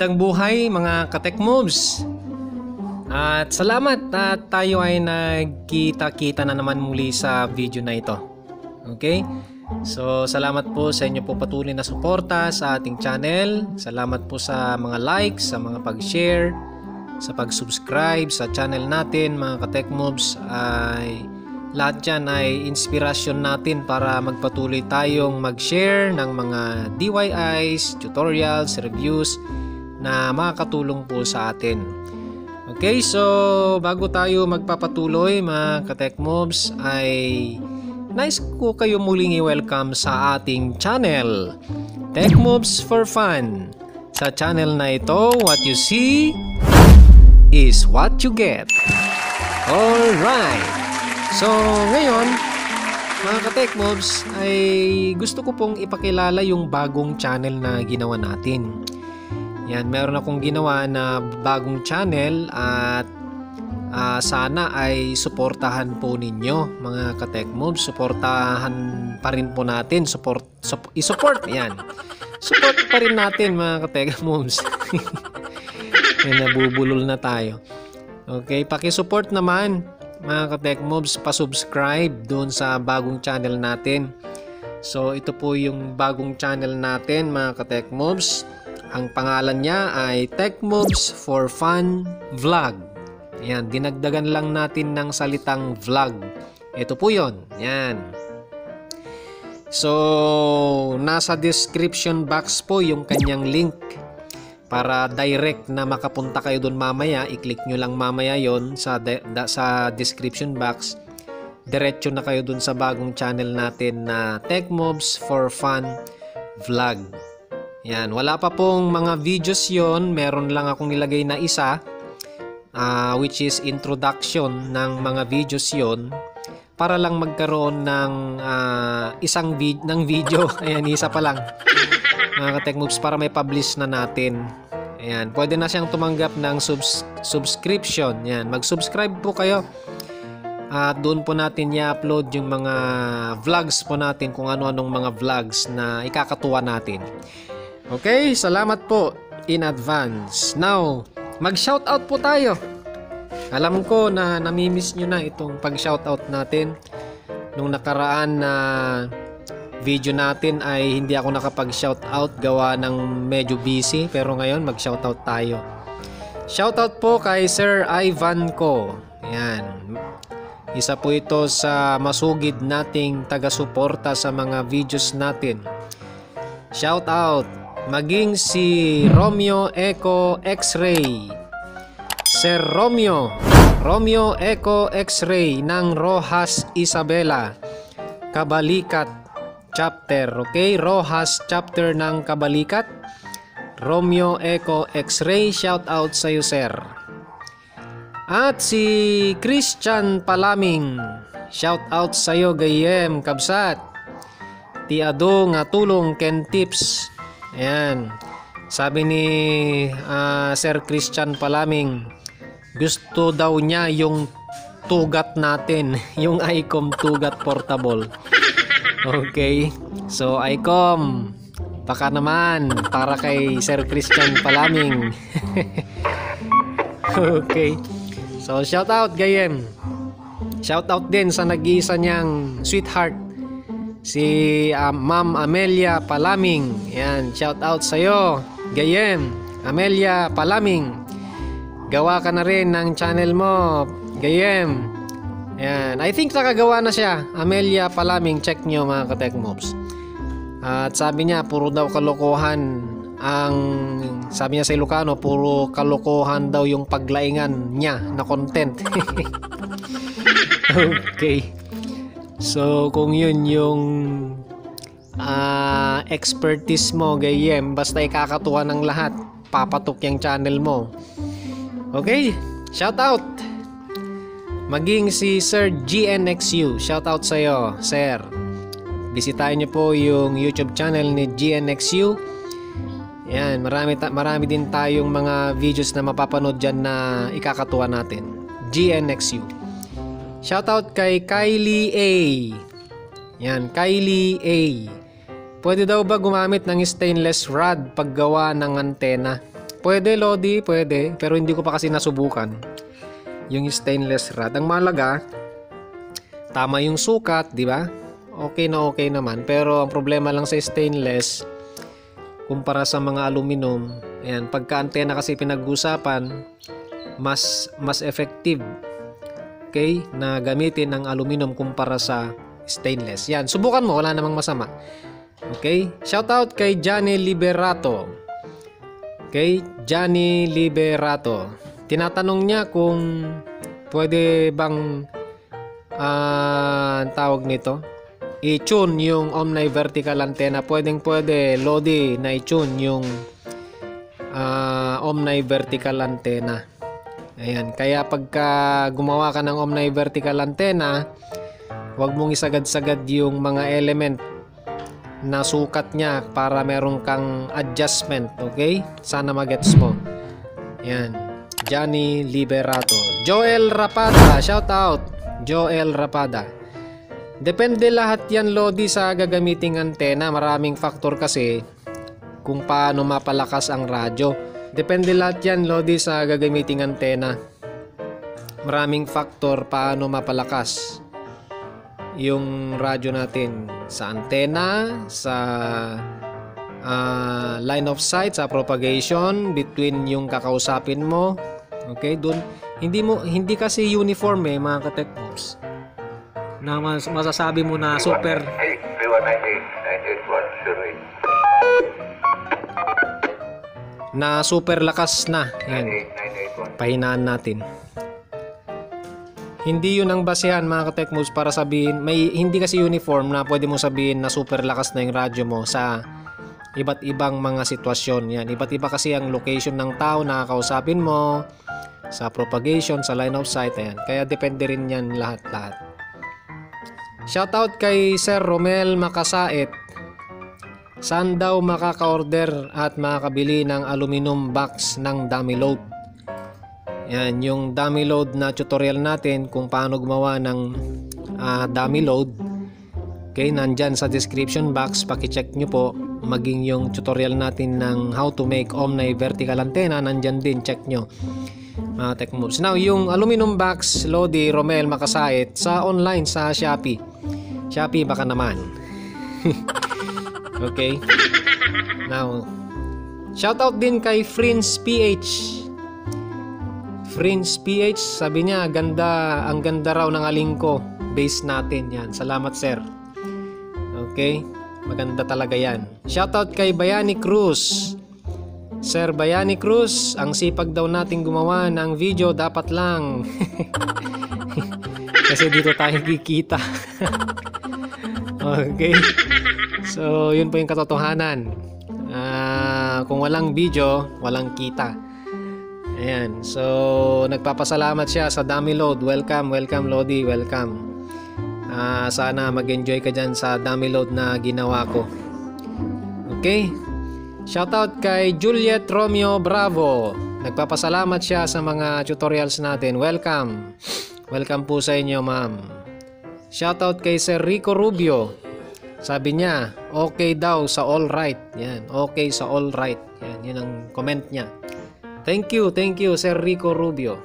Magandang buhay mga ka-tech moves. At salamat at tayo ay nagkita-kita na naman muli sa video na ito. Okay? So salamat po sa inyo po patuloy na suporta sa ating channel. Salamat po sa mga likes, sa mga pag-share, sa pag-subscribe sa channel natin mga ka-tech moves. Lahat yan ay inspirasyon natin para magpatuloy tayong mag-share ng mga DIYs, tutorials, reviews na makakatulong po sa atin. Okay, so bago tayo magpapatuloy mga ka-tech moves ay nice ko kayo muling i-welcome sa ating channel, Tech Moves for Fun. Sa channel na ito, what you see is what you get. Alright! So, ngayon, mga ka-tech moves, ay gusto ko pong ipakilala yung bagong channel na ginawa natin. Yan, meron akong ginawa na bagong channel at sana ay suportahan po ninyo, mga ka-tech moves. Suportahan pa rin po natin. I-support, yan. Support pa rin natin, mga ka-tech moves. Yan, nabubulol na tayo. Okay, paki-support naman mga ka-tech moves, pa-subscribe doon sa bagong channel natin. So ito po yung bagong channel natin mga ka-tech moves. Ang pangalan niya ay Tech Moves for Fun Vlog. Yan, dinagdagan lang natin ng salitang vlog. Ito po yon. Yan. So nasa description box po yung kanyang link para direct na makapunta kayo doon mamaya. I-click nyo lang mamaya yon sa description box. Diretso na kayo doon sa bagong channel natin na Tech Moves for Fun Vlog. Yan, wala pa pong mga videos yon. Meron lang akong nilagay na isa which is introduction ng mga videos yon para lang magkaroon ng isang video. Ayan, isa pa lang mga ka-tech moves para may publish na natin. Ayan, pwede na siyang tumanggap ng subscription. Yan, mag-subscribe po kayo. At doon po natin i-upload yung mga vlogs po natin, kung ano-anong mga vlogs na ikakatuwa natin. Okay, salamat po in advance. Now, mag-shoutout po tayo. Alam ko na namimiss nyo na itong pag-shoutout natin. Nung nakaraan na video natin ay hindi ako nakapag-shoutout gawa ng medyo busy, pero ngayon mag-shoutout tayo. Shoutout po kay Sir Ivan ko. Ayan. Isa po ito sa masugid nating taga-suporta sa mga videos natin. Shoutout maging si Romeo Echo X-Ray. Sir Romeo Echo X-Ray ng Rojas Isabela, Kabalikat chapter. Okay, Rojas chapter ng Kabalikat, Romeo Echo X-Ray. Shout out sa iyo, sir. At si Christian Palaming, shout out sa iyo gayem kabsat. Ti ado nga tulong ken tips. Ayan, sabi ni Sir Christian Palaming, gusto daw niya yung tugat natin, yung ICOM tugat portable. Okay, so ICOM, baka naman para kay Sir Christian Palaming. Okay, so shout out gayem. Shout out din sa nag-iisa niyang sweetheart, si Ma'am Amelia Palaming. Yan, shout out sa'yo gayem, Amelia Palaming. Gawa ka na rin ng channel mo gayem. Yan, I think nakagawa na siya, Amelia Palaming. Check nyo mga ka-tech moves. At sabi niya puro daw kalokohan ang, sabi niya sa Ilocano, puro kalokohan daw yung paglaingan niya na content. Okay, so kung yun yung expertise mo gayem, basta ikakatuwa ng lahat, papatok yung channel mo. Okay, shout out maging si Sir GNXU. Shout out sa iyo, sir. Bisitahin niyo po yung YouTube channel ni GNXU. Yan, marami din tayong mga videos na mapapanood dyan na ikakatuwa natin. GNXU. Shout out kay Kylie A. Yan, Kylie A. Pwede daw ba gumamit ng stainless rod paggawa ng antena? Pwede, Lodi, pwede. Pero hindi ko pa kasi nasubukan yung stainless rod. Ang mahalaga, tama yung sukat, di ba? Okay na okay naman. Pero ang problema lang sa stainless, kumpara sa mga aluminum, ayan, pagka antena kasi pinag-usapan, mas effective, okay, na gamitin ang aluminum kumpara sa stainless. Yan, subukan mo, wala namang masama. Okay, shout out kay Johnny Liberato. Okay, Johnny Liberato. Tinatanong niya kung pwede bang tawag nito, i-tune yung omnivertical antenna. Pwede, Lodi, na i-tune yung omnivertical antenna. Ayan, kaya pagka gumawa ka ng omnivertical antenna, huwag mong isagad-sagad yung mga element na sukat niya para meron kang adjustment, okay? Sana magets mo. Ayan, Johnny Liberato. Joel Rapada, shout out Joel Rapada. Depende lahat yan, Lodi, sa gagamiting antena. Maraming factor kasi kung paano mapalakas ang radyo. Depende lahat yan, Lodi, sa gagamiting antena. Maraming factor paano mapalakas yung radyo natin. Sa antena, sa line of sight, sa propagation, between yung kakausapin mo. Okay, dun. Hindi kasi uniform mga ka-tech moves, na masasabi mo na super lakas na. Yan, pahinaan natin. Hindi yun ang basehan, mga ka-tech moves, para sabihin, hindi kasi uniform na pwede mo sabihin na super lakas na yung radyo mo sa iba't ibang mga sitwasyon. Yan, iba't iba kasi ang location ng tao na kakausapin mo, sa propagation, sa line of sight. Ayan, kaya depende rin yan lahat-lahat. Shoutout kay Sir Romel Makasait. Saan daw makaka-order at makakabili ng aluminum box ng dummy load? Yan, yung dummy load na tutorial natin kung paano gumawa ng dummy load. Okay, nandyan sa description box, pakicheck nyo po. Maging yung tutorial natin ng how to make omni vertical antenna, nandyan din, check nyo. Mga tech moves. Now, yung aluminum box, Lodi, Romel Makasait, sa online, sa Shopee. Shopee baka naman. Okay. Now, shoutout din kay Friends PH. Friends PH, sabi niya, ang ganda raw ng aling ko. Base natin yan. Salamat, sir. Okay. Maganda talaga yan. Shoutout kay Bayani Cruz. Sir Bayani Cruz, ang sipag daw nating gumawa ng video, dapat lang. Kasi dito tayo kikita. Okay. So, yun po yung katotohanan. Kung walang video, walang kita. Ayan. So, nagpapasalamat siya sa dummy load. Welcome, Lodi. Welcome. Sana mag-enjoy ka dyan sa dummy load na ginawa ko. Okay. Shoutout kay Juliet Romeo Bravo. Nagpapasalamat siya sa mga tutorials natin. Welcome. Welcome po sa inyo, ma'am. Shoutout kay Sir Rico Rubio. Sabi niya, okay daw sa all right. Yan, okay sa all right. Yan, yun ang comment niya. Thank you, Sir Rico Rubio.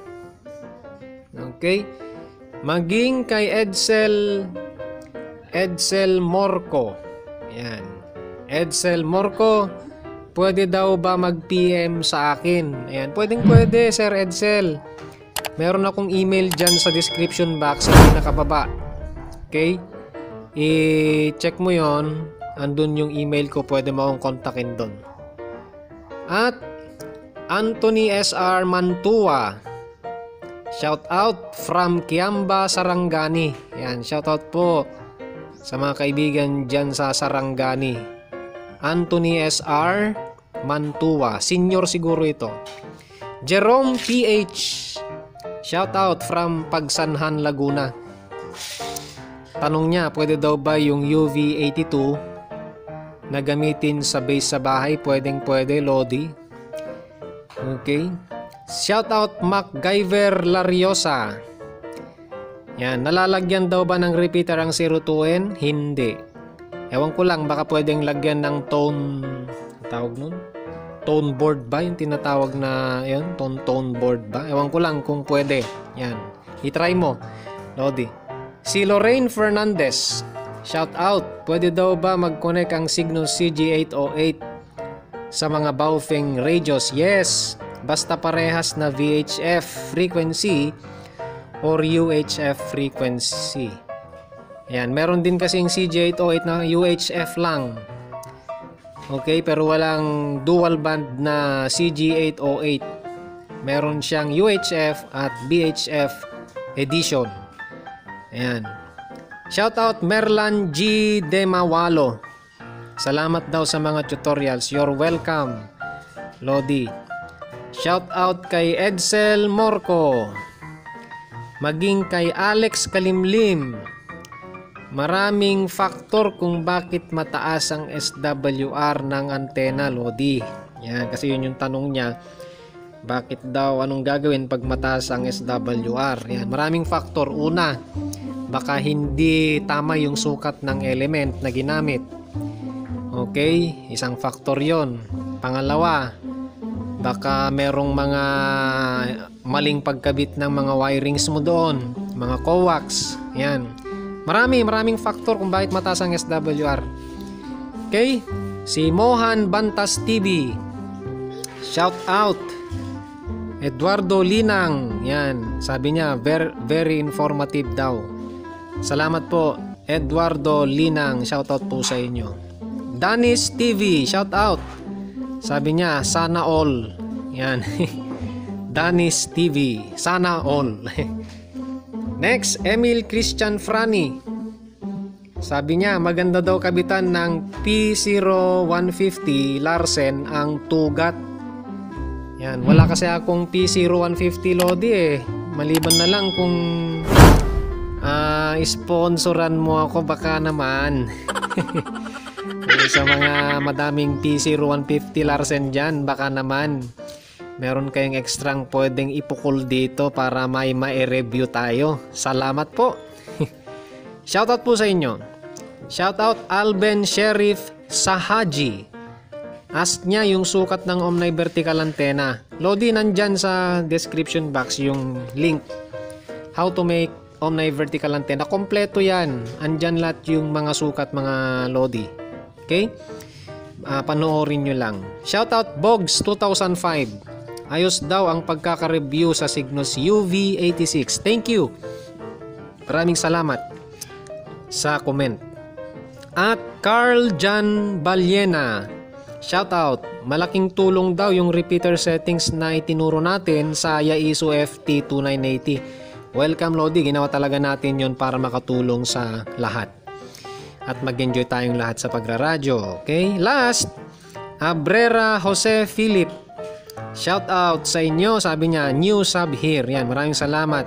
Okay. Maging kay Edsel Morco. Yan. Edsel Morco, pwede daw ba mag-PM sa akin? Ayan, pwede, Sir Edsel. Meron akong email dyan sa description box sa pinakababa. Okay? I-check mo yon. Andun yung email ko, pwede mo akong kontakin doon. At Anthony SR Mantua. Shout out from Kiamba, Sarangani. Ayan, shout out po sa mga kaibigan dyan sa Sarangani. Anthony SR Mantua, senior siguro ito. Jerome PH, shout out from Pagsanhan, Laguna. Tanong niya, pwede daw ba yung UV82 na gamitin sa base sa bahay? Pwede, Lodi. Okay. Shout out MacGyver Lariosa. Yan, nalalagyan daw ba ng repeater ang 02N? Hindi. Ewan ko lang, baka pwedeng lagyan ng tone tone board ba yung tinatawag na yun? Tone board ba? Ewan ko lang kung pwede. Yan. I-try mo, Lodi. Si Lorraine Fernandez, shout out. Pwede daw ba mag-connect ang Cygnus CG808 sa mga Baofeng radios? Yes. Basta parehas na VHF frequency or UHF frequency. Yan. Meron din kasing CG808 na UHF lang. Okay, pero walang dual band na CG808. Meron siyang UHF at VHF edition. Ayan. Shoutout Merlan G. Demawalo. Salamat daw sa mga tutorials. You're welcome, Lodi. Shoutout kay Edsel Morco. Maging kay Alex Kalimlim. Maraming faktor kung bakit mataas ang SWR ng antena, Lodi. Yan, kasi yun yung tanong niya. Bakit daw, anong gagawin pag mataas ang SWR? Yan, maraming faktor. Una, baka hindi tama yung sukat ng element na ginamit. Okay, isang faktor yon. Pangalawa, baka merong mga maling pagkabit ng mga wirings mo doon, mga coax. Yan. Maraming faktor kung bakit mataas ang SWR. Okay? Si Mohan Bantas TV. Shout out. Eduardo Linang. Yan. Sabi niya, very informative daw. Salamat po, Eduardo Linang. Shout out po sa inyo. Danis TV. Shout out. Sabi niya, sana all. Yan. Danis TV. Sana all. Next, Emil Christian Frani. Sabi niya, maganda daw kabitan ng P0150 Larsen ang tugat. Yan, wala kasi akong P0150 Lodi eh. Maliban na lang kung sponsoran mo ako, baka naman. Sa mga madaming P0150 Larsen dyan, baka naman meron kayong ekstrang pwedeng ipukul dito para may ma-review tayo. Salamat po. Shoutout po sa inyo. Shoutout Alben Sheriff Sahaji. Ask niya yung sukat ng Omni vertical antenna. Lodi, nandyan sa description box yung link. How to make Omni vertical antenna. Kompleto yan. Andyan lahat yung mga sukat, mga Lodi. Okay? Panoorin nyo lang. Shoutout Bogs 2005. Ayos daw ang pagkaka-review sa Cygnus UV86. Thank you. Maraming salamat sa comment. At Carl Jan Balyena. Shout out. Malaking tulong daw yung repeater settings na itinuro natin sa Yaesu FT2980. Welcome, Lodi. Ginawa talaga natin yon para makatulong sa lahat. At mag-enjoy tayong lahat sa pagraradyo. Okay? Last, Abrera Jose Philip. Shout out sa inyo, sabi niya, new sub here. Yan, maraming salamat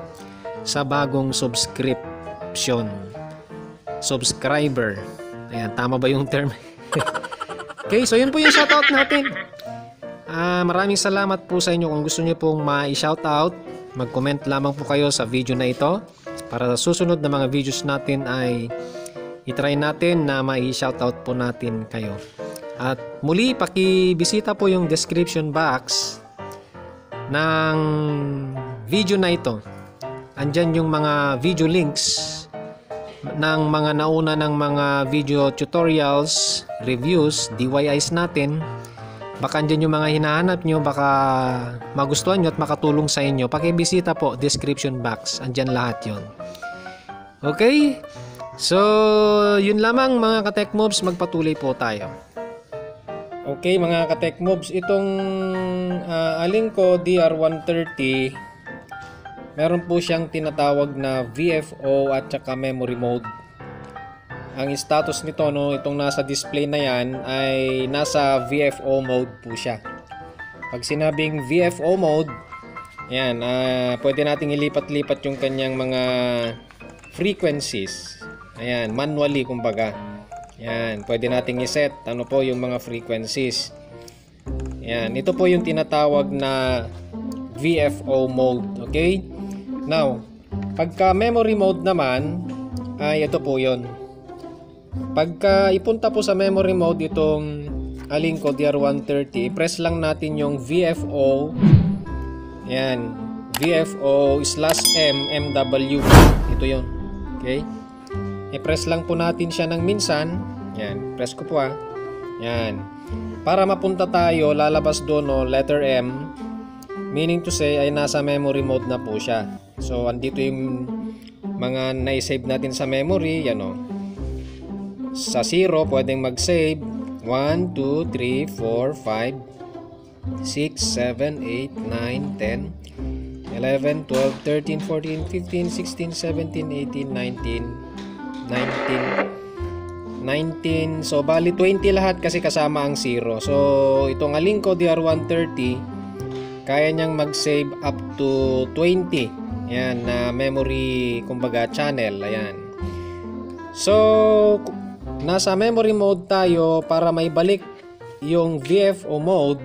sa bagong subscription. Subscriber. Ayan, tama ba yung term? Okay, so yun po yung shoutout natin. Maraming salamat po sa inyo. Kung gusto niyo pong ma-shoutout, mag-comment lamang po kayo sa video na ito. Para sa susunod na mga videos natin ay itry natin na ma-shoutout po natin kayo. At muli, pakibisita po yung description box ng video na ito. Andyan yung mga video links ng mga nauna ng mga video tutorials, reviews, DIYs natin. Baka andyan yung mga hinahanap nyo, baka magustuhan nyo at makatulong sa inyo. Pakibisita po, description box. Andyan lahat yon. Okay? So, yun lamang mga ka-tech moves, magpatuloy po tayo. Okay mga ka-tech moves, itong Alinco DR130, meron po siyang tinatawag na VFO at saka memory mode. Ang status nito, no, itong nasa display na yan ay nasa VFO mode po siya. Pag sinabing VFO mode, yan, pwede nating ilipat-lipat yung kanyang mga frequencies. Ayan, manually kumbaga. Yan, pwede nating iset ano po yung mga frequencies. Yan, ito po yung tinatawag na VFO mode, okay? Now, pagka memory mode naman ay ito po 'yon. Pagka ipunta po sa memory mode itong Alinco DR130, i-press lang natin yung VFO. Yan, VFO/M MW. Ito yun. Okay? I-press lang po natin siya ng minsan. Yan, press ko po Yan. Para mapunta tayo, lalabas doon letter M. Meaning to say ay nasa memory mode na po siya. So andito yung mga na-save natin sa memory. Yan Sa 0, pwedeng mag-save. 1, 2, 3, 4, 5, 6, 7, 8, 9, 10, 11, 12, 13, 14, 15, 16, 17, 18, 19. So bali 20 lahat kasi kasama ang 0. So itong Alinco DR130 kaya niyang mag-save up to 20. Yan na memory kumbaga channel. Ayan. So nasa memory mode tayo para maibalik yung VFO mode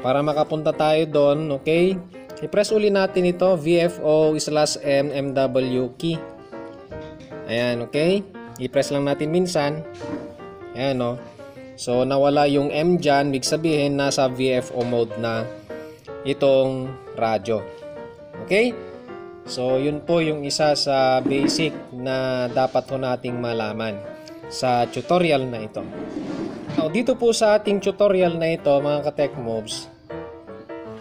para makapunta tayo doon. Okay? I-press uli natin ito, VFO/M MW key. Ayan, okay? I-press lang natin minsan. Ayan, So, nawala yung M dyan. Ibig sabihin, nasa VFO mode na itong radyo. Okay? So, yun po yung isa sa basic na dapat ho nating malaman sa tutorial na ito. Now, dito po sa ating tutorial na ito, mga ka-Tech Mobs,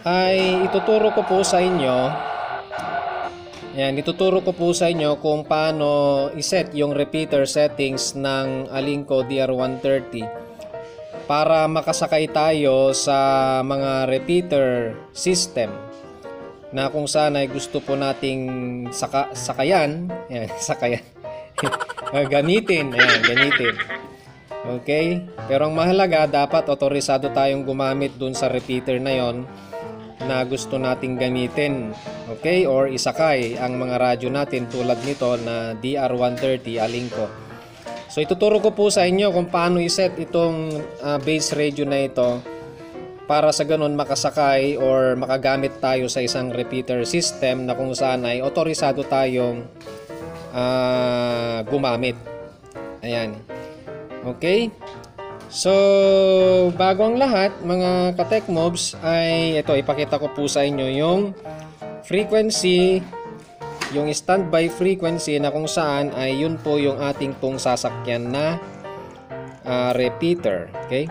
ay ituturo ko po sa inyo. Yan, ituturo ko po sa inyo kung paano iset yung repeater settings ng Alinco DR130 para makasakay tayo sa mga repeater system na kung saan ay gusto po nating sakayan. Yan, sakayan. Gamitin. Ayan, gamitin. Okay? Pero ang mahalaga, dapat otorisado tayong gumamit dun sa repeater na yon na gusto nating gamitin. Okay? Or isakay ang mga radyo natin tulad nito na DR130 Alinco. So ituturo ko po sa inyo kung paano iset itong base radio na ito para sa ganun makasakay or makagamit tayo sa isang repeater system na kung saan ay otorisado tayong gumamit. Ayan. Okay? So, bago ang lahat, mga ka-Tech Mobs, ay ito, ipakita ko po sa inyo yung frequency, yung standby frequency na kung saan ay yun po yung ating pong sasakyan na repeater. Okay?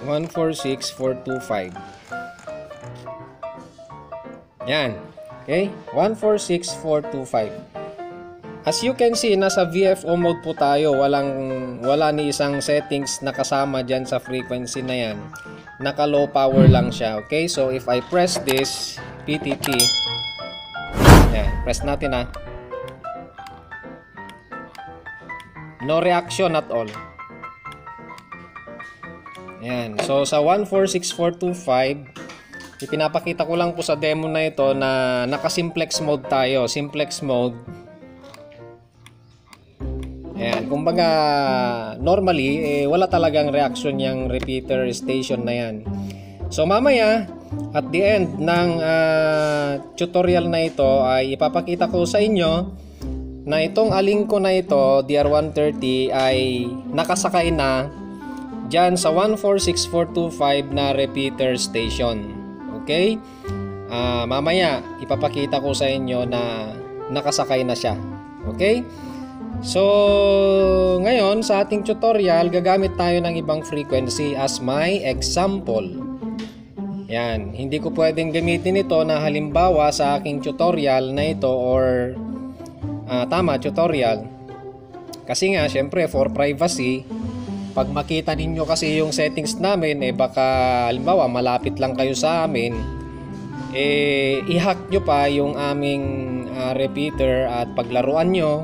146425. Yan. Okay? 146425. As you can see, nasa VFO mode po tayo. Wala ni isang settings na kasama dyan sa frequency na yan. Naka low power lang siya. Okay? So, if I press this, PTT. Yan. Press natin No reaction at all. Yan. So, sa 146425, ipinapakita ko lang po sa demo na ito na naka-simplex mode tayo. Simplex mode. Ayan, kumbaga normally wala talagang reaction yung repeater station na yan. So mamaya at the end ng tutorial na ito ay ipapakita ko sa inyo na itong Alinco na ito DR130 ay nakasakay na dyan sa 146425 na repeater station. Okay? Mamaya ipapakita ko sa inyo na nakasakay na siya. Okay? So, ngayon sa ating tutorial, gagamit tayo ng ibang frequency as my example. Yan, hindi ko pwedeng gamitin ito na halimbawa sa aking tutorial na ito or tutorial. Kasi nga, syempre for privacy, pag makita ninyo kasi yung settings namin, baka halimbawa malapit lang kayo sa amin, i-hack nyo pa yung aming repeater at paglaruan nyo,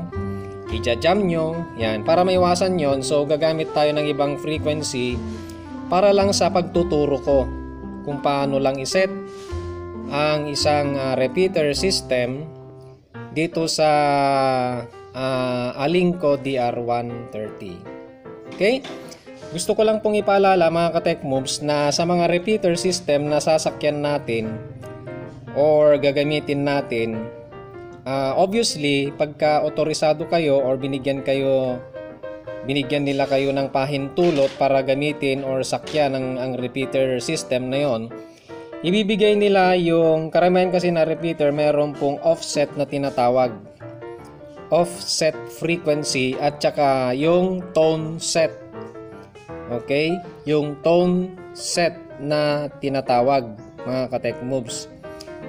i-jam nyo, yan, para maiwasan yon. So gagamit tayo ng ibang frequency para lang sa pagtuturo ko kung paano lang iset ang isang repeater system dito sa Alinco DR130. Okay? Gusto ko lang pong ipaalala mga ka-Tech Moves na sa mga repeater system na sasakyan natin or gagamitin natin, obviously, pagka otorisado kayo or binigyan kayo binigyan nila kayo ng pahintulot para gamitin or sakyan ang repeater system na yon, ibibigay nila yung karamihan kasi na repeater meron pong offset na tinatawag. Offset frequency at saka yung tone set. Okay? Yung tone set na tinatawag, mga ka-tech moves.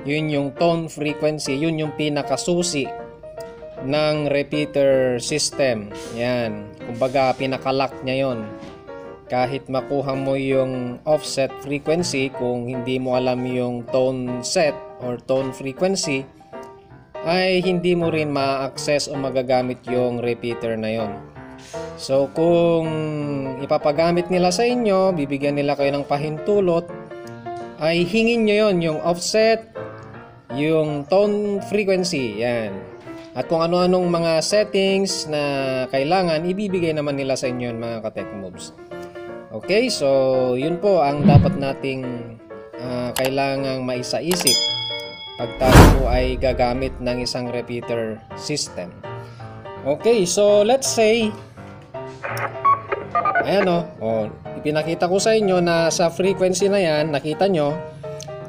Yun yung tone frequency, yun yung pinakasusi ng repeater system. Yan. Kumbaga, pinakalock niya yon. Kahit makuha mo yung offset frequency, kung hindi mo alam yung tone set or tone frequency, ay hindi mo rin ma-access o magagamit yung repeater na yon. So, kung ipapagamit nila sa inyo, bibigyan nila kayo ng pahintulot, ay hingin nyo yon, yung offset, yung tone frequency, yan. At kung ano-anong mga settings na kailangan, ibibigay naman nila sa inyo mga ka-tech moves. Okay, so yun po ang dapat nating kailangang maisaisip pag tayo po ay gagamit ng isang repeater system. Okay, so let's say, ayan ipinakita ko sa inyo na sa frequency na yan, nakita nyo,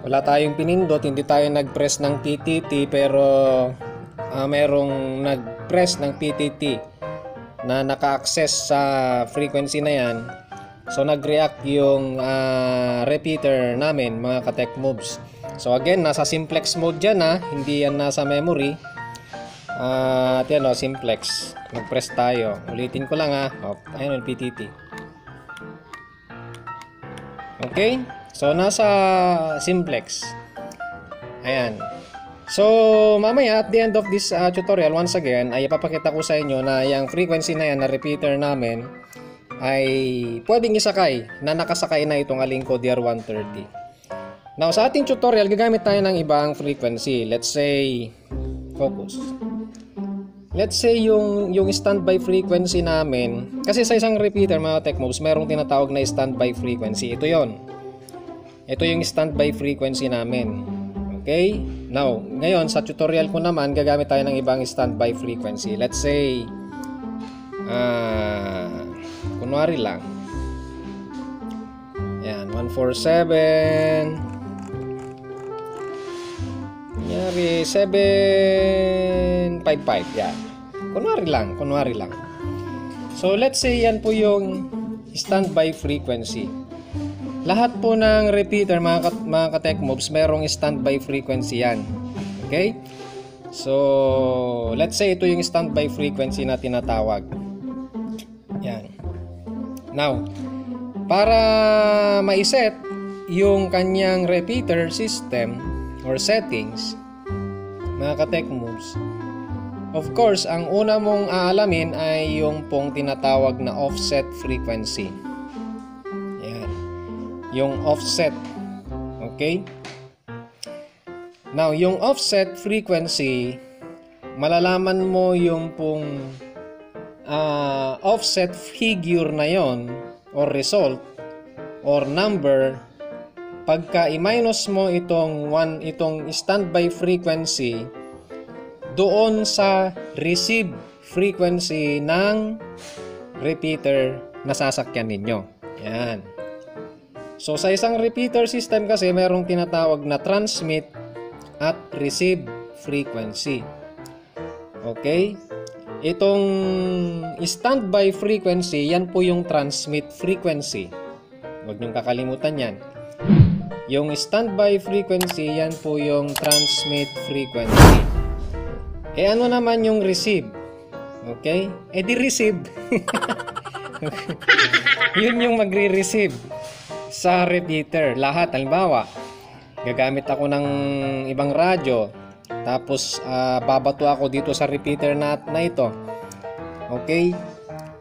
wala tayong pinindot, hindi tayo nag-press ng PTT, pero merong nag-press ng PTT na naka-access sa frequency na yan. So nag-react yung repeater namin, mga ka-tech moves. So again, nasa simplex mode dyan hindi yan nasa memory. At yan simplex. Mag-press tayo. Ulitin ko lang ayun yung PTT. Okay? So nasa simplex. Ayan. So mamaya at the end of this tutorial, once again, ay ipapakita ko sa inyo na yung frequency na yan na repeater namin ay pwedeng isakay na nakasakay na itong Alingco DR130. Now, sa ating tutorial, gagamit tayo ng ibang frequency. Let's say, focus. Let's say yung standby frequency namin, kasi sa isang repeater, mga tech moves, merong tinatawag na standby frequency. Ito yon. Ito yung standby frequency namin. Okay? Now, ngayon, sa tutorial ko naman, gagamit tayo ng ibang standby frequency. Let's say, kunwari lang. Yan, 147. Kunyari, 755. Yan. Kunwari lang. So, let's say yan po yung standby frequency. Lahat po ng repeater, mga ka-tech moves, merong standby frequency yan. Okay? So, let's say ito yung standby frequency na tinatawag. Yan. Now, para ma-set yung kanyang repeater system or settings, mga ka-tech moves, of course, ang una mong aalamin ay yung pong tinatawag na offset frequency. Yan. Yung offset. Okay? Now, yung offset frequency, malalaman mo yung pong offset figure na yon or result or number pagka i-minus mo itong standby frequency doon sa receive frequency ng repeater na sasakyan ninyo. Yan. So sa isang repeater system kasi merong tinatawag na transmit at receive frequency. Okay? Itong standby frequency, yan po yung transmit frequency. Huwag niyong kakalimutan yan. Yung standby frequency, yan po yung transmit frequency. Ano naman yung receive? Okay? Di receive. Yun yung magre-receive sa repeater. Lahat, halimbawa, gagamit ako ng ibang radyo, tapos babato ako dito sa repeater na ito. Okay?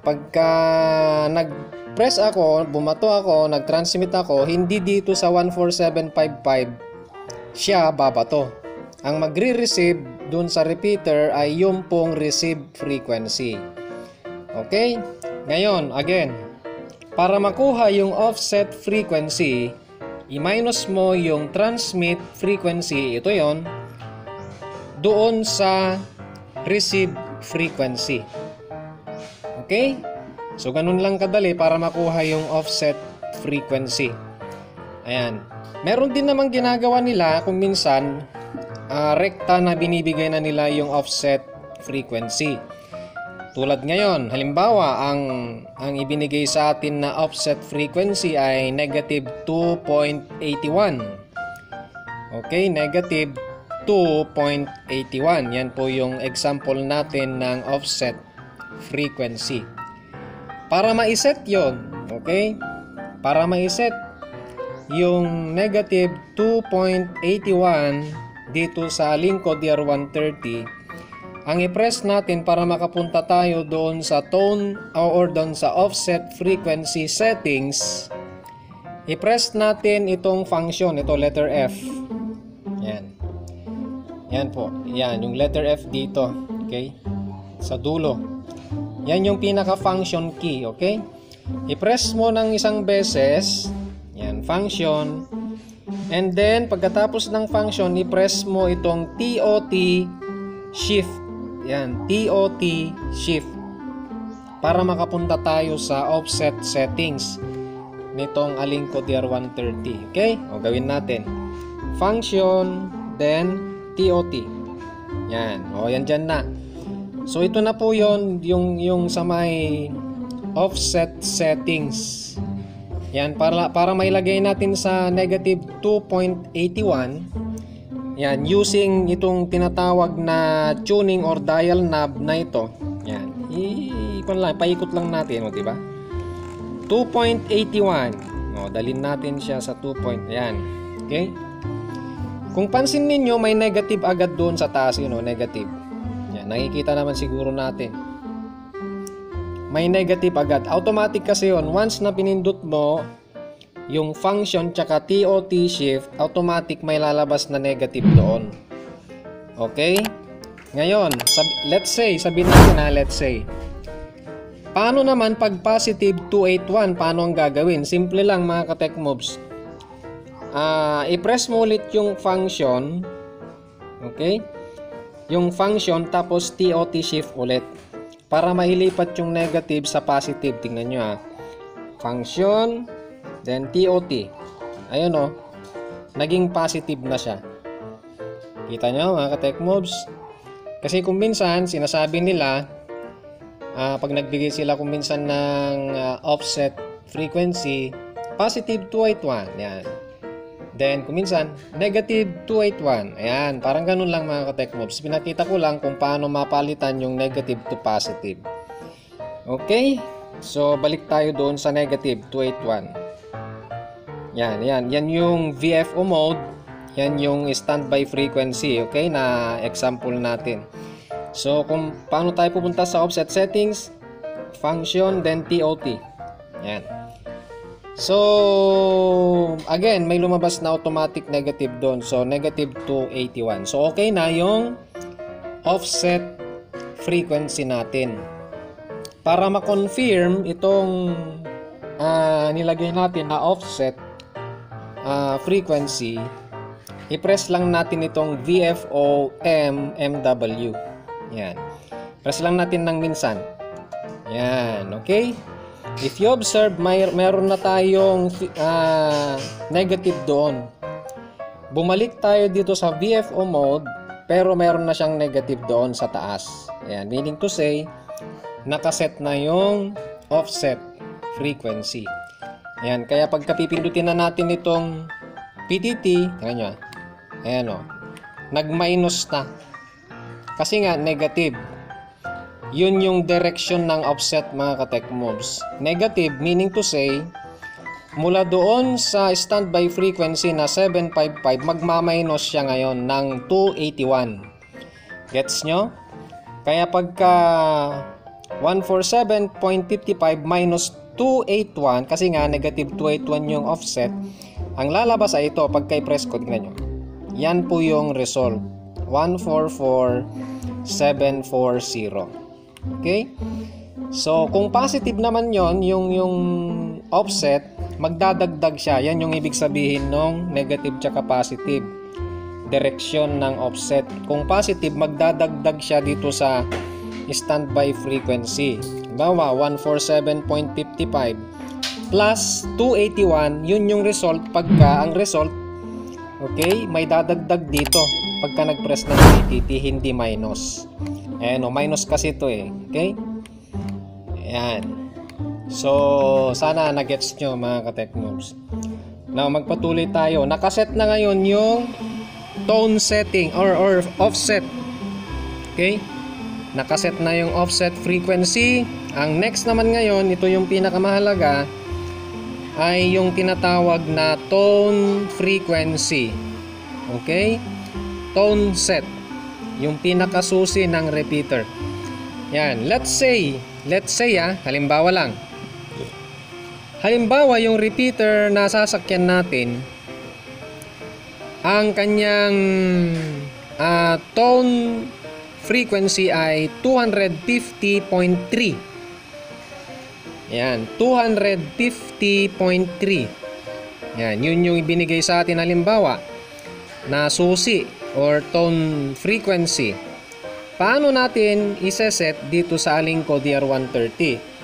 Pagka nag-press ako, bumato ako, nag-transmit ako, hindi dito sa 14755 siya babato. Ang magre-receive dun sa repeater ay yung pong receive frequency. Okay? Ngayon, again, para makuha yung offset frequency, i-minus mo yung transmit frequency, ito yon, doon sa receive frequency. Okay? So, ganun lang kadali para makuha yung offset frequency. Ayan. Meron din namang ginagawa nila kung minsan rekta na binibigay na nila yung offset frequency. Tulad ngayon, halimbawa, ang ibinigay sa atin na offset frequency ay negative 2.81. Okay, negative 2.81. Yan po yung example natin ng offset frequency. Para ma-set yon, okay? Para ma-set yung negative 2.81 dito sa lingkod DR130, ang i-press natin para makapunta tayo doon sa tone or doon sa offset frequency settings, i-press natin itong function, ito letter F. Yan. Yan po. Yan, yung letter F dito. Okay? Sa dulo. Yan yung pinaka-function key. Okay? I-press mo ng isang beses. Yan, function. And then, pagkatapos ng function, i-press mo itong TOT shift. Yan, TOT shift. Para makapunta tayo sa offset settings nitong Alingco DR130. Okay? O, gawin natin. Function, then TOT. Yan. O, yan dyan na. So, ito na po yun, yung sa may offset settings. Yan, para mailagay natin sa negative 2.81. Yan, using itong tinatawag na tuning or dial knob na ito. Yan. Paikot lang natin, o, diba? 2.81. O, dalhin natin siya sa 2. Yan. Okay? Kung pansin ninyo, may negative agad doon sa taas, negative. Yan, nakikita naman siguro natin. May negative agad. Automatic kasi yun. Once na pinindot mo yung function tsaka TOT shift, automatic may lalabas na negative doon. Okay? Ngayon, let's say, sabihin natin na, let's say. Paano naman pag positive 281? Paano ang gagawin? Simple lang mga ka-tech moves. I-press mo ulit yung function. Okay? Yung function tapos TOT shift ulit. Para mailipat yung negative sa positive. Tingnan nyo ha. Function, then TOT. Ayun o. Naging positive na siya. Kita nyo mga ka-tech moves? Kasi kung minsan, sinasabi nila, pag nagbigay sila kung minsan ng offset frequency, positive 281. Yan. Then, kung minsan, negative 281. Ayan, parang ganun lang mga ka-tech moves. Pinakita ko lang kung paano mapalitan yung negative to positive. Okay? So, balik tayo doon sa negative 281. Yan, yan. Yan yung VFO mode. Yan yung standby frequency. Okay? Na example natin. So, kung paano tayo pupunta sa offset settings, function, then TOT. Yan. So, again, may lumabas na automatic negative doon. So, negative 281. So, okay na yung offset frequency natin. Para ma-confirm itong nilagay natin na offset frequency, i-press lang natin itong VFO MW. Yan. Press lang natin ng minsan. Yan. Okay? If you observe, meron na tayong negative doon. Bumalik tayo dito sa VFO mode, pero meron na siyang negative doon sa taas. Ayan, meaning to say, nakaset na yung offset frequency. Ayan, kaya pagka pipindutin na natin itong PTT, ayan, ayan o, nag-minus na. Kasi nga, negative. Yun yung direction ng offset mga ka-tech moves. Negative meaning to say, mula doon sa standby frequency na 755, magmaminus siya ngayon ng 281. Gets nyo? Kaya pagka 147.55 minus 281, kasi nga negative 281 yung offset, ang lalabas ay ito pagka i-press ko, tingnan nyo. Yan po yung result. 144,740. Okay? So, kung positive naman yon, yung offset, magdadagdag siya. Yan yung ibig sabihin ng negative tsaka positive. Direction ng offset. Kung positive, magdadagdag siya dito sa standby frequency. Bawa 147.55 plus 281, yun yung result pagka ang result, okay, may dadagdag dito pagka nag-press ng PTT, hindi minus. Ayan o, minus kasi ito eh. Okay? Ayan. So, sana na-gets nyo mga ka-Techmoves. Now, magpatuloy tayo. Nakaset na ngayon yung tone setting or offset. Okay? Nakaset na yung offset frequency. Ang next naman ngayon, ito yung pinakamahalaga, ay yung tinatawag na tone frequency. Okay? Tone set. Yung pinakasusi ng repeater. Yan. Let's say halimbawa lang. Halimbawa, yung repeater na sasakyan natin, ang kanyang tone frequency ay 250.3. Yan, 250.3. Yan, yun yung ibinigay sa atin halimbawa na susi or tone frequency. Paano natin iseset dito sa Alingco DR130?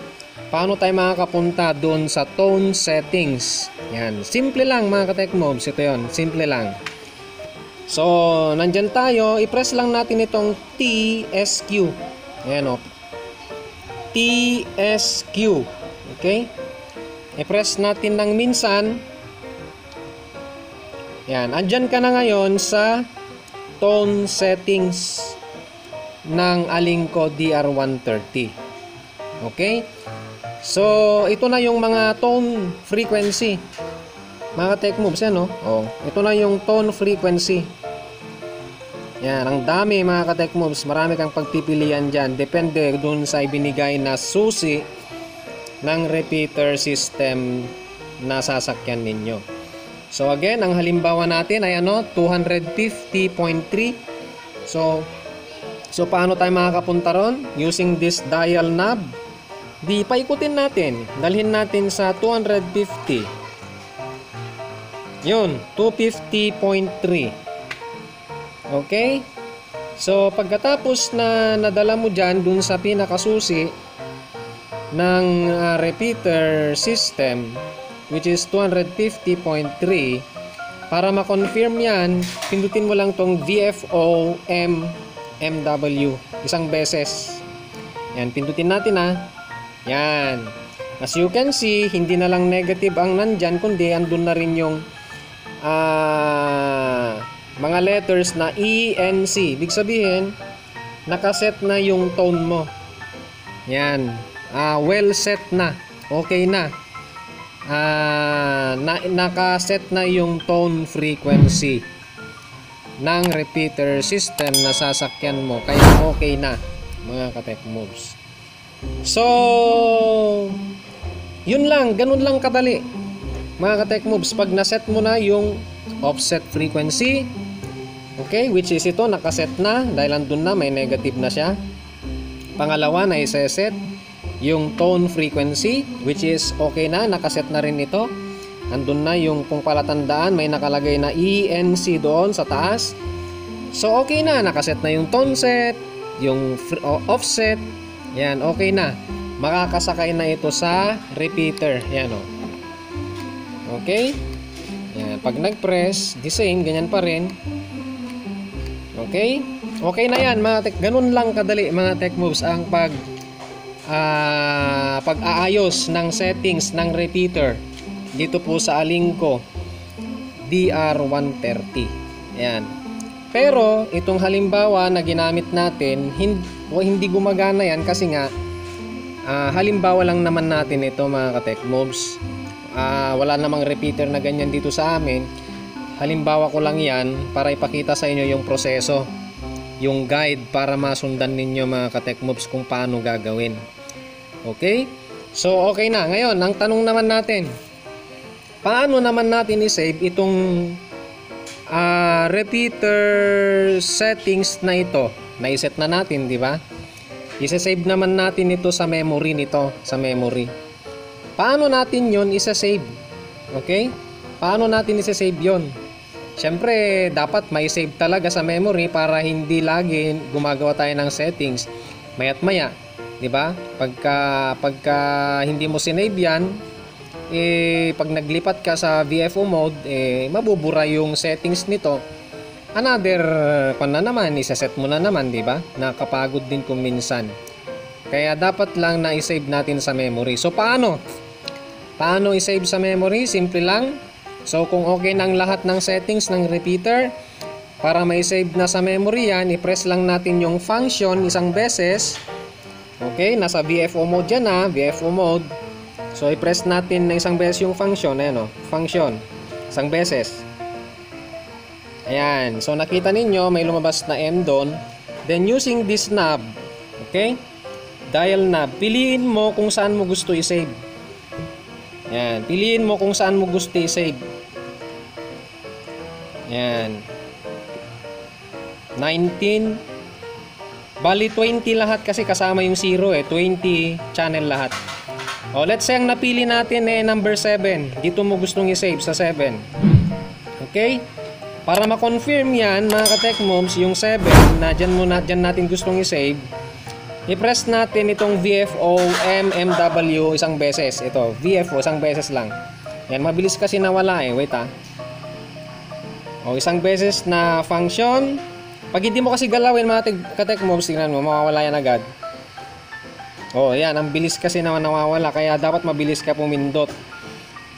Paano tayo makakapunta doon sa tone settings? Yan, simple lang mga ka-Techmoves. Ito yun, simple lang. So, nandyan tayo, i-press lang natin itong TSQ. Ayan o, TSQ. Okay? I-press natin ng minsan. Yan, andyan ka na ngayon sa tone settings ng Alingco DR130. Okay? So, ito na yung mga tone frequency. Mga Techmoves, yan, no? Oh, ito na yung tone frequency. Yan, ang dami mga ka-Techmoves. Marami kang pagpipilian dyan. Depende dun sa ibinigay na susi ng repeater system na sasakyan ninyo. So again, ang halimbawa natin ay ano, 250.3. So paano tayo makakapunta ron? Using this dial knob. Di paikutin natin. Dalhin natin sa 250. Yun, 250.3. Okay? So, pagkatapos na nadala mo dyan dun sa pinakasusi ng repeater system, which is 250.3, para ma-confirm yan, pindutin mo lang tong VFO MW isang beses. Yan, pindutin natin Yan. As you can see, hindi na lang negative ang nandyan, kundi andun na rin yung mga letters na ENC. Ibig sabihin, nakaset na yung tone mo. Yan. Well set na. Okay na. Nakaset na yung tone frequency ng repeater system na sasakyan mo. Kaya okay na, mga ka-Techmoves. So, yun lang. Ganun lang kadali, mga ka-Techmoves. Pag naset mo na yung offset frequency, okay, which is ito, nakaset na dahil andun na, may negative na siya. Pangalawa na iseset yung tone frequency, which is okay na, nakaset na rin ito. Andun na yung, kung palatandaan, may nakalagay na ENC doon sa taas. So okay na, nakaset na yung tone set, yung offset. Yan, okay na. Makakasakay na ito sa repeater. Yan o. Okay? Yan, pag nag-press, the same, ganyan pa rin. Okay? Okay na yan, mga ganun lang kadali, mga Techmoves, ang pag-aayos ng settings ng repeater dito po sa Alingco DR130. Yan. Pero, itong halimbawa na ginamit natin, hindi gumagana yan kasi nga, halimbawa lang naman natin ito, mga ka-Techmoves. Wala namang repeater na ganyan dito sa amin. Halimbawa ko lang yan para ipakita sa inyo yung proseso, yung guide para masundan ninyo, mga ka-Techmoves, kung paano gagawin. Okay? So okay na. Ngayon, ang tanong naman natin, paano naman natin i-save itong repeater settings na ito? Na-set na natin, di ba? I-save naman natin ito sa memory nito, sa memory. Paano natin yon isa-save? Okay? Paano natin isa-save yon? Siyempre, dapat may save talaga sa memory para hindi lagi gumagawa tayo ng settings. Maya't maya, 'di ba? Pagka hindi mo sinave yan, pag naglipat ka sa VFO mode, mabubura yung settings nito. Another naman, isa-set mo na naman, 'di ba? Nakakapagod din kung minsan. Kaya dapat lang na i-save natin sa memory. So paano i-save sa memory? Simple lang. So kung okay nang lahat ng settings ng repeater, para ma-save na sa memory yan, i-press lang natin yung function isang beses. Okay, nasa VFO mode yan ha, VFO mode. So i-press natin na isang beses yung function, ayan o, function, isang beses. Ayan, so nakita ninyo may lumabas na M doon. Then using this knob, okay, dial knob, piliin mo kung saan mo gusto i-save. Ayan, piliin mo kung saan mo gusto i-save. Ayan, 19, bali 20 lahat kasi kasama yung 0 20 channel lahat. O let's say ang napili natin number 7. Dito mo gustong i-save sa 7. Okay? Para ma-confirm yan mga ka-Techmobs, yung 7 na dyan natin gustong i-save, i-press natin itong VFO MMW isang beses. Ito, VFO isang beses lang. Yan, mabilis kasi nawala wait o isang beses na function. Pag hindi mo kasi galawin mga ka-Techmobs, tingnan mo, mawawala yan agad. Yan, ang bilis kasi na nawawala, kaya dapat mabilis ka pumindot.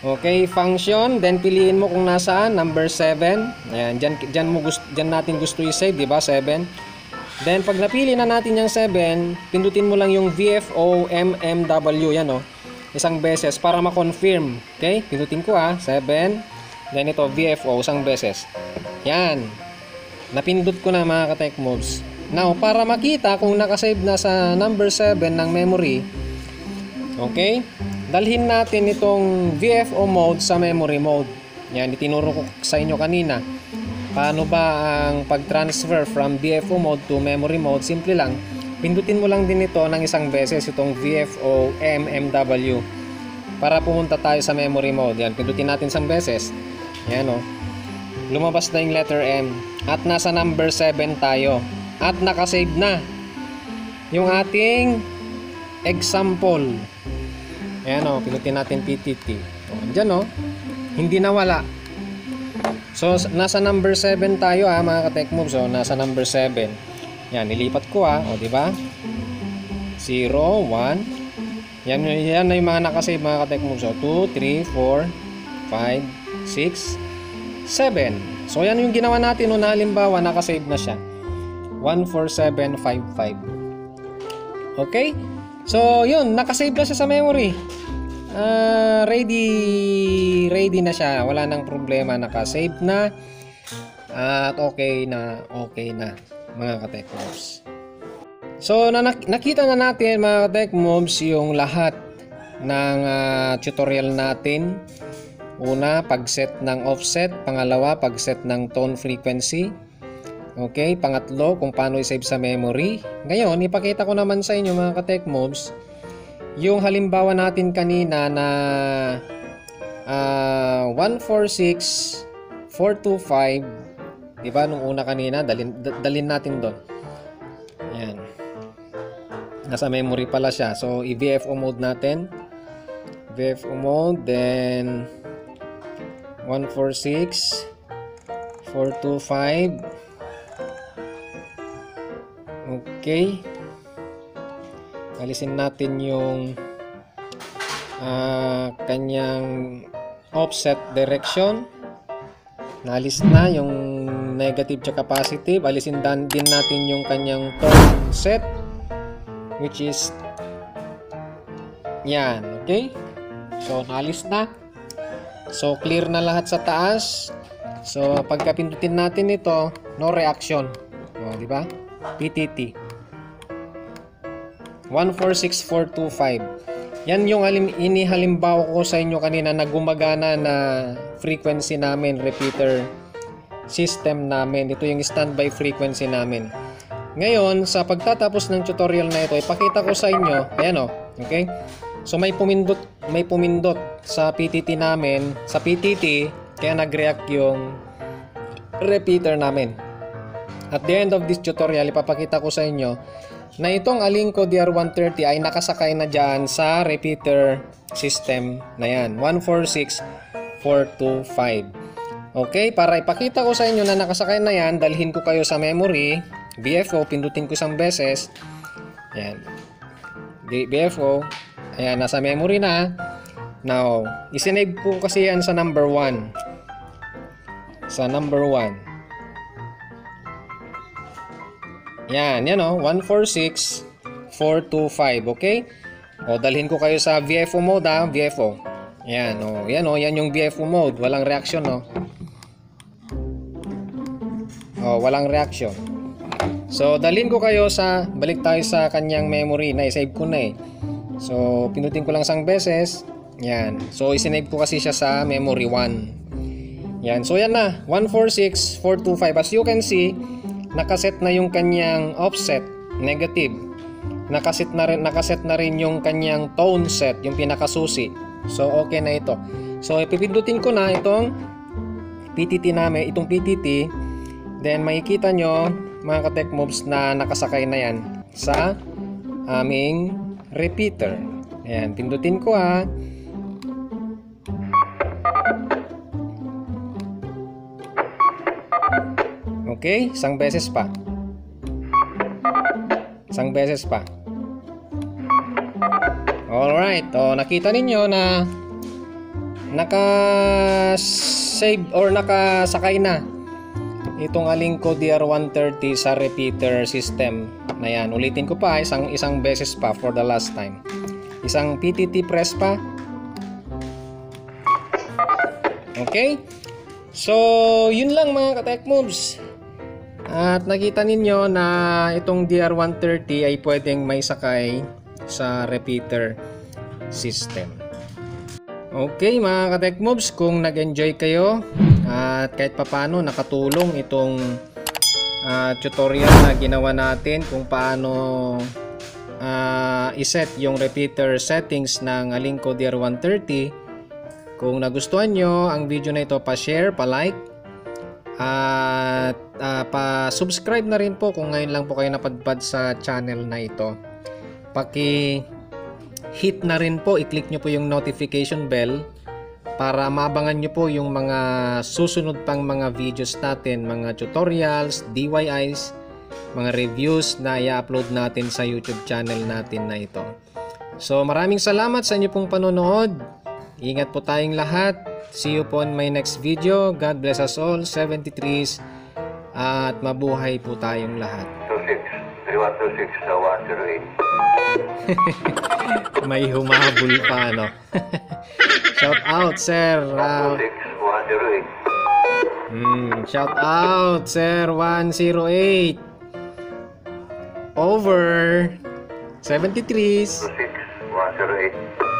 Okay, function, then piliin mo kung nasaan, number 7. Ayan, dyan natin gusto i-save, di ba? 7. Then pag napili na natin yung 7, pindutin mo lang yung VFO MMW, yan isang beses para ma-confirm. Okay, pindutin ko 7. Then ito VFO isang beses. Yan. Napindot ko na mga ka-Techmobs. Now, para makita kung nakasave na sa number 7 ng memory, okay, dalhin natin itong VFO mode sa memory mode. Yan, itinuro ko sa inyo kanina. Paano ba ang pag-transfer from VFO mode to memory mode? Simple lang. Pindutin mo lang din ito ng isang beses, itong VFO MMW, para pumunta tayo sa memory mode. Yan, pindutin natin isang beses. Yan lumabas na yung letter M. At nasa number 7 tayo. At nakasave na yung ating example. Ayan pinutin natin PTT. Andyan hindi nawala. So nasa number 7 tayo mga ka-Techmobs. Nasa number 7. Yan, nilipat ko di ba? 0, 1. Yan na yung mga nakasave mga ka-Techmobs. 2, 3, 4, 5, 6, 7. So yan yung ginawa natin na halimbawa nakasave na siya. 14755. Okay? So yun, nakasave na siya sa memory. Ready na siya. Wala nang problema, nakasave na. At okay na mga ka-Techmobs. So nakita na natin mga ka-Techmobs yung lahat ng tutorial natin. Una, pag-set ng offset. Pangalawa, pag-set ng tone frequency. Okay, pangatlo, kung paano i-save sa memory. Ngayon, ipakita ko naman sa inyo mga ka-Techmobs yung halimbawa natin kanina na 146425. Diba, nung una kanina, dalin natin doon. Ayan. Nasa memory pala siya. So, i-VFO mode natin. VFO mode, then 146425. Okay. Alisin natin yung kanyang offset direction. Naalis na yung negative tsaka positive. Alisin din natin yung kanyang tone set, which is yan. Okay. So, naalis na. So, clear na lahat sa taas. So, pagka pindutin natin ito, no reaction. Di ba? PTT 146425. Yan yung inihalimbawa ko sa inyo kanina na gumagana na frequency namin, repeater system namin. Ito yung standby frequency namin. Ngayon, sa pagtatapos ng tutorial na ito, ipakita ko sa inyo. Ayan okay? So may pumindot sa PTT namin, sa PTT, kaya nag-react yung repeater namin. At the end of this tutorial, ipapakita ko sa inyo na itong Alinco DR130 ay nakasakay na dyan sa repeater system na yan, 146425. Okay, para ipakita ko sa inyo na nakasakay na yan, dalhin ko kayo sa memory, BFO, pindutin ko isang beses. Yan. BFO, ayan, nasa memory na. Now, isinave ko kasi yan sa number 1. Sa number 1. Yan o, 146425, okay? O, dalhin ko kayo sa VFO mode VFO. Yan o, yan yung VFO mode, walang reaction O, walang reaction. So, dalhin ko kayo sa, balik tayo sa kanyang memory, na isave ko na So, pinutin ko lang isang beses. Yan, so isinave ko kasi siya sa memory 1. Yan, so yan na, 146425. As you can see, nakaset na yung kanyang offset, negative. Nakaset na rin yung kanyang tone set, yung pinakasusi. So okay na ito. So ipipindutin ko na itong PTT namin, itong PTT. Then makikita nyo mga ka-tech moves na nakasakay na yan sa aming repeater. Ayan, pindutin ko Okay, isang beses pa. Isang beses pa. Alright, nakita ninyo na naka-save or nakasakay na itong Alinco DR130 sa repeater system na yan. Ulitin ko pa, isang beses pa for the last time. Isang PTT press pa. Okay? So, yun lang mga ka-tech moves. At nakita ninyo na itong DR130 ay pwedeng may sakay sa repeater system. Okay mga ka-tech moves, kung nag-enjoy kayo at kahit papano nakatulong itong tutorial na ginawa natin kung paano iset yung repeater settings ng Alinco DR130. Kung nagustuhan nyo ang video na ito, pa-share, pa-like at pa-subscribe na rin po kung ngayon lang po kayo napadpad sa channel na ito. Paki-hit na rin po, i-click nyo po yung notification bell para maabangan nyo po yung mga susunod pang mga videos natin, mga tutorials, DIYs, mga reviews na i-upload natin sa YouTube channel natin na ito. So maraming salamat sa inyo pong panonood. Ingat po tayong lahat. See you po on my next video. God bless us all, 73s, at mabuhay po tayong lahat. 26, 3126, 108. May humahabol pa, no? Shout out, sir. 108. Shout out, sir. 108. Over. 73s. 26, 108.